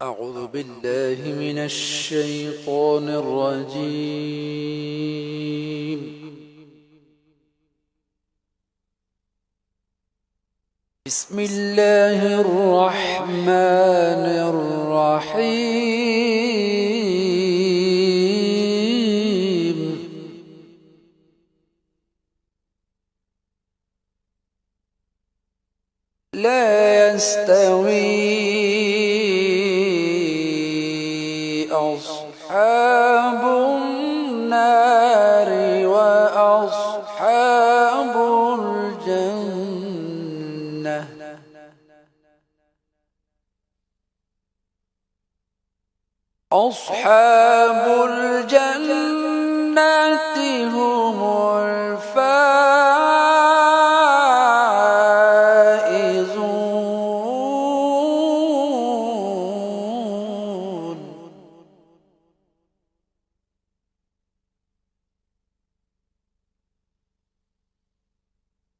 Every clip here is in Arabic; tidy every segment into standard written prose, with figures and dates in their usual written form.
أعوذ بالله من الشيطان الرجيم. بسم الله الرحمن الرحيم. لا يستوي أصحاب النار وأصحاب الجنة. أصحاب الجنة هم الفائزون.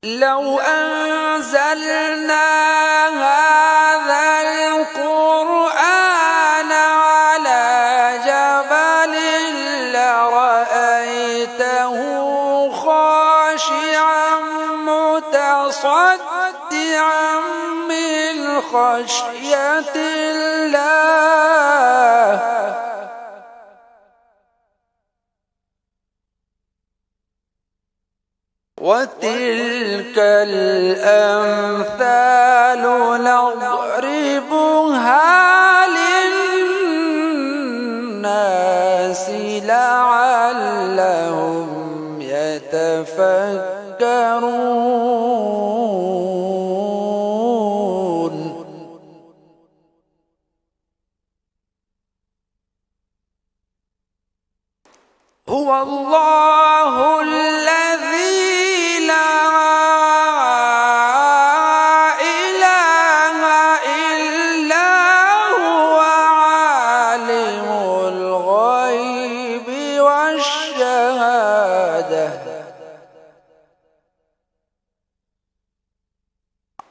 لو أنزلنا هذا القرآن على جبل لرأيته خاشعا متصدعا من خشية الله. وتلك الأمثال نضربها للناس لعلهم يتفكرون. هو الله الذي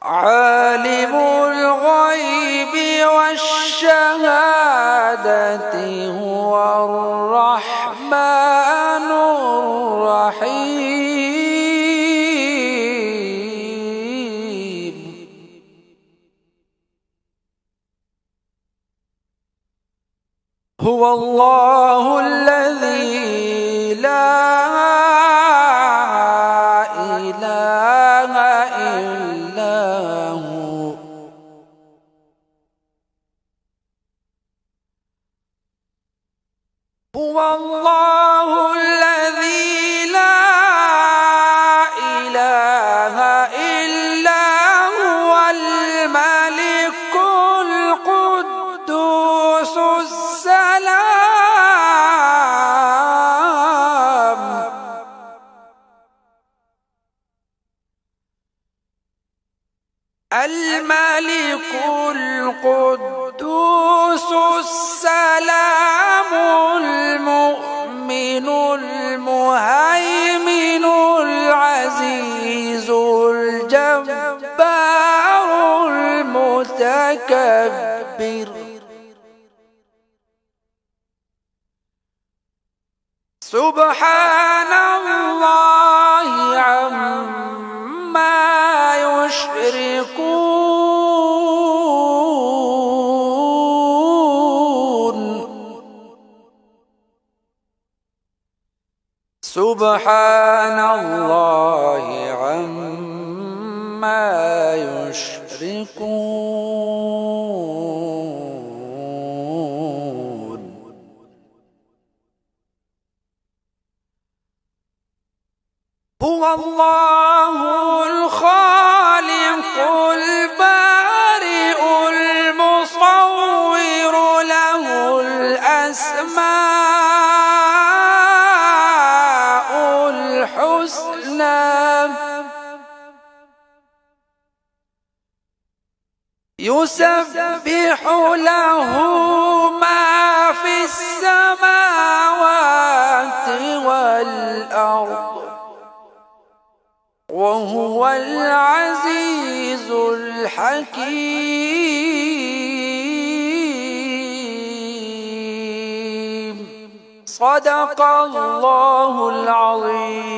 عالم الغيب والشهادة هو الرحمن الرحيم. هو الله الذي لا إله إلا هو. هو الله الذي لا إله إلا هو الملك القدوس السلام. الملك القدوس السلام المؤمن المهيمن العزيز الجبار المتكبر. سبحان الله عما يشركون. سبحان الله عما يشركون. هو الله الخالق البارئ المصور له الأسماء الحسنى. يسبح له ما في السماوات والأرض وهو العزيز الحكيم. صدق الله العظيم.